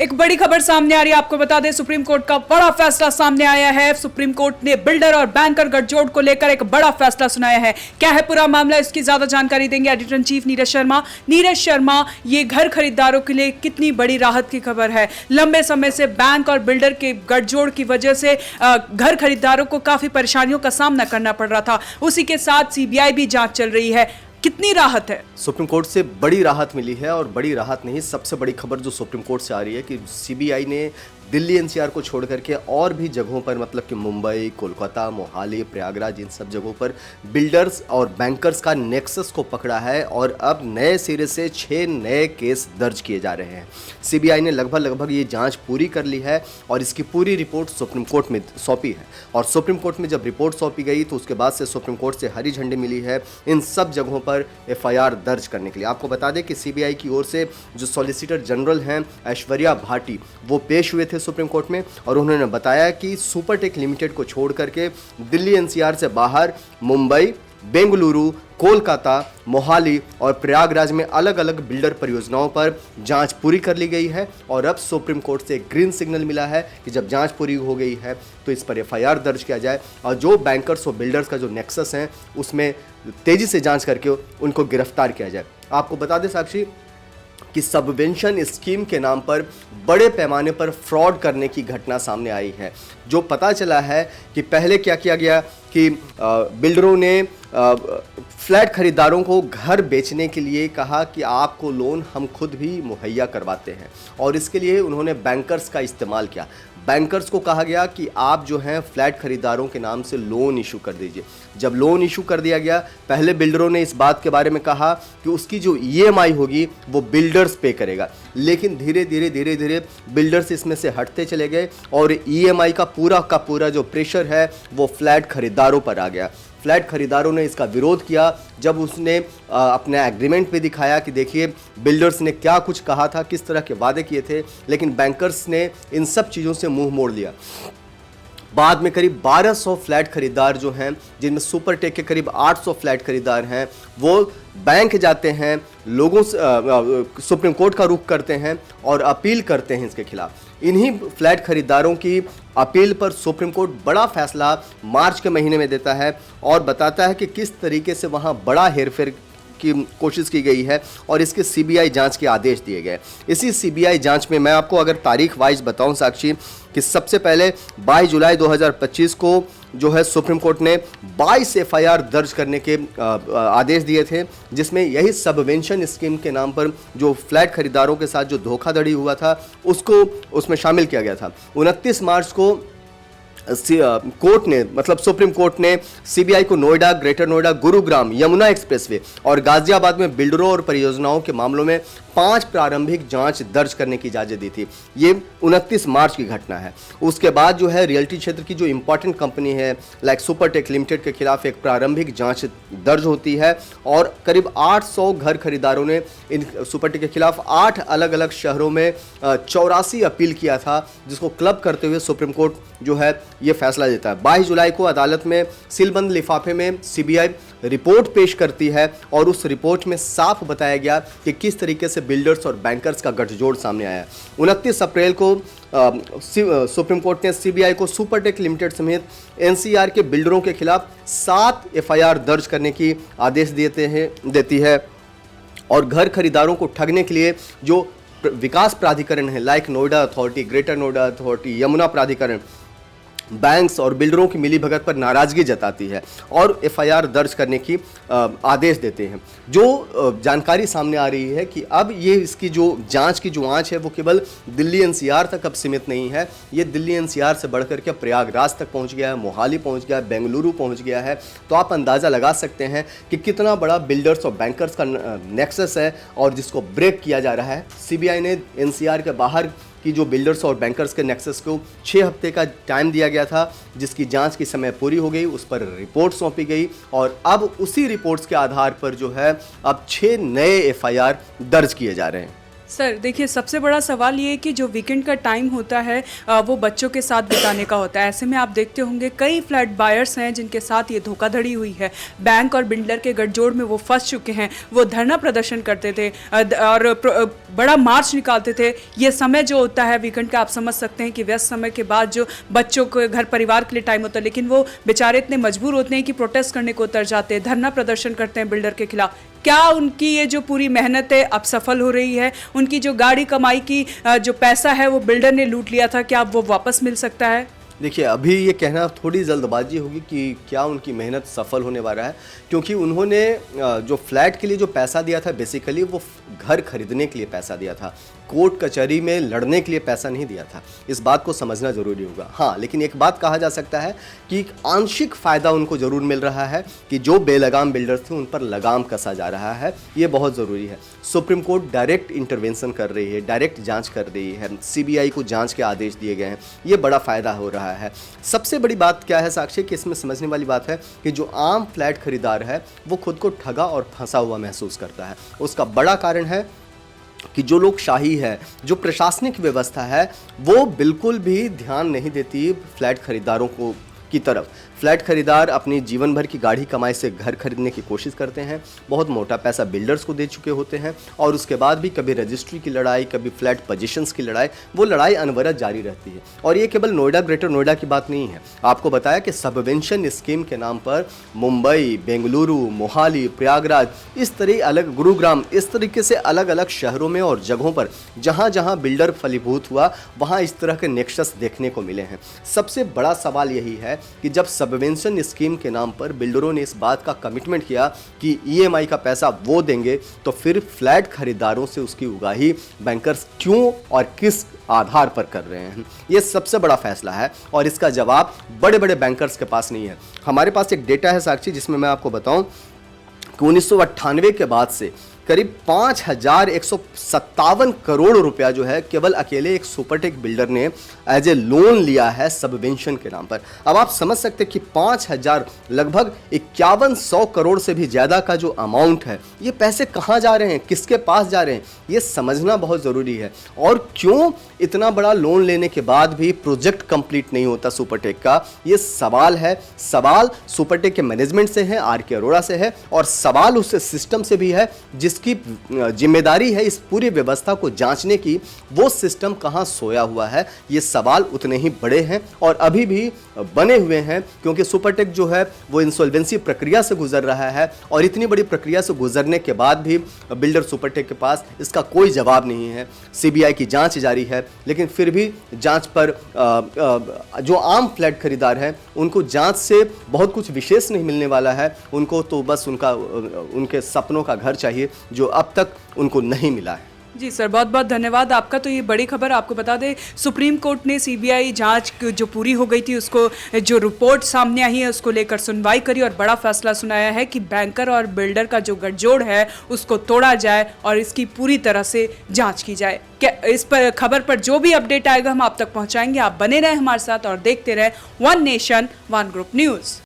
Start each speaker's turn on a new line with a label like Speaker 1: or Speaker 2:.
Speaker 1: एक बड़ी खबर सामने आ रही है। आपको बता दें, सुप्रीम कोर्ट का बड़ा फैसला सामने आया है। सुप्रीम कोर्ट ने बिल्डर और बैंकर गठजोड़ को लेकर एक बड़ा फैसला सुनाया है। क्या है पूरा मामला, इसकी ज्यादा जानकारी देंगे editor in chief Neeraj Sharma. Neeraj Sharma, ये घर खरीदारों के लिए कितनी बड़ी राहत की खबर है। लंबे समय से बैंक और बिल्डर के गठजोड़ की वजह से घर खरीदारों को काफी परेशानियों का सामना करना पड़ रहा था। उसी के साथ सीबीआई भी जांच चल रही है। कितनी राहत है?
Speaker 2: सुप्रीम कोर्ट से बड़ी राहत मिली है, और बड़ी राहत नहीं, सबसे बड़ी खबर जो सुप्रीम कोर्ट से आ रही है कि सीबीआई ने दिल्ली एनसीआर को छोड़ करके और भी जगहों पर, मतलब कि मुंबई, कोलकाता, मोहाली, प्रयागराज, इन सब जगहों पर बिल्डर्स और बैंकर्स का नेक्सस को पकड़ा है। और अब नए सिरे से 6 नए केस दर्ज किए जा रहे हैं। सीबीआई ने लगभग ये जांच पूरी कर ली है और इसकी पूरी रिपोर्ट सुप्रीम कोर्ट में सौंपी है। और सुप्रीम कोर्ट में जब रिपोर्ट सौंपी गई तो उसके बाद से सुप्रीम कोर्ट से हरी झंडी मिली है इन सब जगहों पर एफआईआर दर्ज करने के लिए। आपको बता दें कि सीबीआई की ओर से जो सॉलिसिटर जनरल हैं ऐश्वर्या भाटी, वो पेश हुए थे सुप्रीम कोर्ट में, और उन्होंने बताया कि सुपरटेक लिमिटेड को छोड़ करके दिल्ली एनसीआर से बाहर मुंबई, बेंगलुरु, कोलकाता, मोहाली और प्रयागराज में अलग अलग बिल्डर परियोजनाओं पर जांच पूरी कर ली गई है। और अब सुप्रीम कोर्ट से ग्रीन सिग्नल मिला है कि जब जांच पूरी हो गई है तो इस पर एफआईआर दर्ज किया जाए और जो बैंकर्स और बिल्डर्स का जो नेक्सस है उसमें तेजी से जांच करके उनको गिरफ्तार किया जाए। आपको बता दें साक्षी कि सबवेंशन स्कीम के नाम पर बड़े पैमाने पर फ्रॉड करने की घटना सामने आई है। जो पता चला है कि पहले क्या किया गया कि बिल्डरों ने फ्लैट खरीदारों को घर बेचने के लिए कहा कि आपको लोन हम खुद भी मुहैया करवाते हैं, और इसके लिए उन्होंने बैंकर्स का इस्तेमाल किया। बैंकर्स को कहा गया कि आप जो हैं फ्लैट खरीदारों के नाम से लोन इशू कर दीजिए। जब लोन इशू कर दिया गया, पहले बिल्डरों ने इस बात के बारे में कहा कि उसकी जो ईएमआई होगी वो बिल्डर्स पे करेगा, लेकिन धीरे धीरे बिल्डर्स इसमें से हटते चले गए और ईएमआई का पूरा जो प्रेशर है वो फ्लैट खरीदारों पर आ गया। फ्लैट खरीदारों ने इसका विरोध किया जब उसने अपने एग्रीमेंट पे दिखाया कि देखिए बिल्डर्स ने क्या कुछ कहा था, किस तरह के वादे किए थे, लेकिन बैंकर्स ने इन सब चीज़ों से मुंह मोड़ लिया। बाद में करीब 1200 फ्लैट खरीदार जो हैं, जिनमें सुपरटेक के करीब 800 फ्लैट खरीदार हैं, वो बैंक जाते हैं, लोगों से सुप्रीम कोर्ट का रुख करते हैं और अपील करते हैं इसके खिलाफ। इन्हीं फ्लैट खरीदारों की अपील पर सुप्रीम कोर्ट बड़ा फैसला मार्च के महीने में देता है और बताता है कि किस तरीके से वहाँ बड़ा हेरफेर की कोशिश की गई है और इसके सीबीआई जांच के आदेश दिए गए। इसी सीबीआई जांच में मैं आपको अगर तारीख वाइज बताऊं साक्षी, कि सबसे पहले 22 जुलाई 2025 को जो है सुप्रीम कोर्ट ने 22 एफआईआर दर्ज करने के आदेश दिए थे, जिसमें यही सबवेंशन स्कीम के नाम पर जो फ्लैट खरीदारों के साथ जो धोखाधड़ी हुआ था उसको उसमें शामिल किया गया था। 29 मार्च को कोर्ट ने, मतलब सुप्रीम कोर्ट ने सीबीआई को नोएडा, ग्रेटर नोएडा, गुरुग्राम, यमुना एक्सप्रेसवे और गाजियाबाद में बिल्डरों और परियोजनाओं के मामलों में 5 प्रारंभिक जांच दर्ज करने की इजाजत दी थी। ये 29 मार्च की घटना है। उसके बाद जो है रियल्टी क्षेत्र की जो इंपॉर्टेंट कंपनी है लाइक सुपरटेक लिमिटेड के खिलाफ एक प्रारंभिक जांच दर्ज होती है और करीब 800 घर खरीदारों ने इन सुपरटेक के खिलाफ 8 अलग अलग शहरों में 84 अपील किया था, जिसको क्लब करते हुए सुप्रीम कोर्ट जो है ये फैसला देता है। 22 जुलाई को अदालत में सीलबंद लिफाफे में सीबीआई रिपोर्ट पेश करती है और उस रिपोर्ट में साफ बताया गया कि किस तरीके से बिल्डर्स और बैंकर्स का गठजोड़ सामने आया। 29 अप्रैल को सुप्रीम कोर्ट ने सीबीआई को सुपरटेक लिमिटेड समेत एनसीआर के बिल्डरों के खिलाफ 7 एफआईआर दर्ज करने की आदेश देती है और घर खरीदारों को ठगने के लिए जो विकास प्राधिकरण है like Noida authority, greater Noida authority, Yamuna प्राधिकरण, बैंक्स और बिल्डरों की मिलीभगत पर नाराजगी जताती है और एफआईआर दर्ज करने की आदेश देते हैं। जो जानकारी सामने आ रही है कि अब ये इसकी जो जांच की जो आंच है वो केवल दिल्ली एनसीआर तक अब सीमित नहीं है, ये दिल्ली एनसीआर से बढ़कर के प्रयागराज तक पहुंच गया है, मोहाली पहुंच गया है, बेंगलुरु पहुंच गया है। तो आप अंदाज़ा लगा सकते हैं कि कितना बड़ा बिल्डर्स और बैंकर्स का नेक्सस है और जिसको ब्रेक किया जा रहा है। सीबीआई ने एनसीआर के बाहर कि जो बिल्डर्स और बैंकर्स के नेक्सस को 6 हफ्ते का टाइम दिया गया था, जिसकी जांच की समय पूरी हो गई, उस पर रिपोर्ट सौंपी गई और अब उसी रिपोर्ट्स के आधार पर जो है अब 6 नए एफआईआर दर्ज किए जा रहे हैं।
Speaker 1: सर देखिए, सबसे बड़ा सवाल ये है कि जो वीकेंड का टाइम होता है वो बच्चों के साथ बिताने का होता है। ऐसे में आप देखते होंगे कई फ्लैट बायर्स हैं जिनके साथ ये धोखाधड़ी हुई है। बैंक और बिल्डर के गठजोड़ में वो फंस चुके हैं। वो धरना प्रदर्शन करते थे और बड़ा मार्च निकालते थे। ये समय जो होता है वीकेंड का, आप समझ सकते हैं कि व्यस्त समय के बाद जो बच्चों को घर परिवार के लिए टाइम होता है, लेकिन वो बेचारे इतने मजबूर होते हैं कि प्रोटेस्ट करने को उतर जाते हैं, धरना प्रदर्शन करते हैं बिल्डर के खिलाफ। क्या उनकी ये जो पूरी मेहनत है अब सफल हो रही है? उनकी जो गाड़ी कमाई की जो पैसा है वो बिल्डर ने लूट लिया था, क्या अब वो वापस मिल सकता है?
Speaker 2: देखिए, अभी ये कहना थोड़ी जल्दबाजी होगी कि क्या उनकी मेहनत सफल होने वाला है, क्योंकि उन्होंने जो फ्लैट के लिए जो पैसा दिया था, बेसिकली वो घर खरीदने के लिए पैसा दिया था, कोर्ट कचहरी में लड़ने के लिए पैसा नहीं दिया था। इस बात को समझना ज़रूरी होगा। हाँ, लेकिन एक बात कहा जा सकता है कि एक आंशिक फ़ायदा उनको ज़रूर मिल रहा है कि जो बेलगाम बिल्डर्स थे उन पर लगाम कसा जा रहा है। ये बहुत ज़रूरी है। सुप्रीम कोर्ट डायरेक्ट इंटरवेंशन कर रही है, डायरेक्ट जांच कर रही है, सीबीआई को जांच के आदेश दिए गए हैं। ये बड़ा फ़ायदा हो रहा है। सबसे बड़ी बात क्या है साक्षी, कि इसमें समझने वाली बात है कि जो आम फ्लैट खरीदार है वो खुद को ठगा और फंसा हुआ महसूस करता है। उसका बड़ा कारण है कि जो लोकशाही है, जो प्रशासनिक व्यवस्था है, वो बिल्कुल भी ध्यान नहीं देती फ्लैट खरीदारों को की तरफ। फ्लैट खरीदार अपनी जीवन भर की गाढ़ी कमाई से घर खरीदने की कोशिश करते हैं, बहुत मोटा पैसा बिल्डर्स को दे चुके होते हैं और उसके बाद भी कभी रजिस्ट्री की लड़ाई, कभी फ्लैट पोजीशंस की लड़ाई, वो लड़ाई अनवरत जारी रहती है। और ये केवल नोएडा, ग्रेटर नोएडा की बात नहीं है। आपको बताया कि सबवेंशन स्कीम के नाम पर मुंबई, बेंगलुरु, मोहाली, प्रयागराज, इस तरह अलग गुरुग्राम, इस तरीके से अलग अलग शहरों में और जगहों पर जहाँ जहाँ बिल्डर फलीभूत हुआ, वहाँ इस तरह के नेक्सस देखने को मिले हैं। सबसे बड़ा सवाल यही है कि जब सबवेंशन स्कीम के नाम पर बिल्डरों ने इस बात का कमिटमेंट किया कि ईएमआई का पैसा वो देंगे, तो फिर फ्लैट खरीदारों से उसकी उगाही बैंकर्स क्यों और किस आधार पर कर रहे हैं? ये सबसे बड़ा फैसला है और इसका जवाब बड़े बड़े बैंकर्स के पास नहीं है। हमारे पास एक डेटा है साक्षी, जिसमें मैं आपको बताऊं कि 1998 के बाद से करीब 5,157 करोड़ रुपया जो है केवल अकेले एक सुपरटेक बिल्डर ने एज ए लोन लिया है सबवेंशन के नाम पर। अब आप समझ सकते हैं कि 5,000 लगभग 5100 करोड़ से भी ज़्यादा का जो अमाउंट है, ये पैसे कहाँ जा रहे हैं, किसके पास जा रहे हैं, ये समझना बहुत ज़रूरी है। और क्यों इतना बड़ा लोन लेने के बाद भी प्रोजेक्ट कंप्लीट नहीं होता सुपरटेक का, ये सवाल है। सवाल सुपरटेक के मैनेजमेंट से है, आर.के. अरोड़ा से है, और सवाल उस सिस्टम से भी है जिसकी जिम्मेदारी है इस पूरी व्यवस्था को जांचने की। वो सिस्टम कहां सोया हुआ है? ये सवाल उतने ही बड़े हैं और अभी भी बने हुए हैं, क्योंकि सुपरटेक जो है वो इंसॉल्वेंसी प्रक्रिया से गुजर रहा है और इतनी बड़ी प्रक्रिया से गुजरने के बाद भी बिल्डर सुपरटेक के पास इसका कोई जवाब नहीं है। सीबीआई की जांच जारी है, लेकिन फिर भी जांच पर जो आम फ्लैट खरीदार हैं उनको जांच से बहुत कुछ विशेष नहीं मिलने वाला है। उनको तो बस उनके सपनों का घर चाहिए, जो अब तक उनको नहीं मिला है।
Speaker 1: जी सर, बहुत बहुत धन्यवाद आपका। तो ये बड़ी खबर आपको बता दें, सुप्रीम कोर्ट ने सीबीआई जांच जो पूरी हो गई थी, उसको जो रिपोर्ट सामने आई है उसको लेकर सुनवाई करी और बड़ा फैसला सुनाया है कि बैंकर और बिल्डर का जो गठजोड़ है उसको तोड़ा जाए और इसकी पूरी तरह से जांच की जाए। क्या इस पर खबर पर जो भी अपडेट आएगा हम आप तक पहुंचाएंगे। आप बने रहें हमारे साथ और देखते रहें one nation one group news.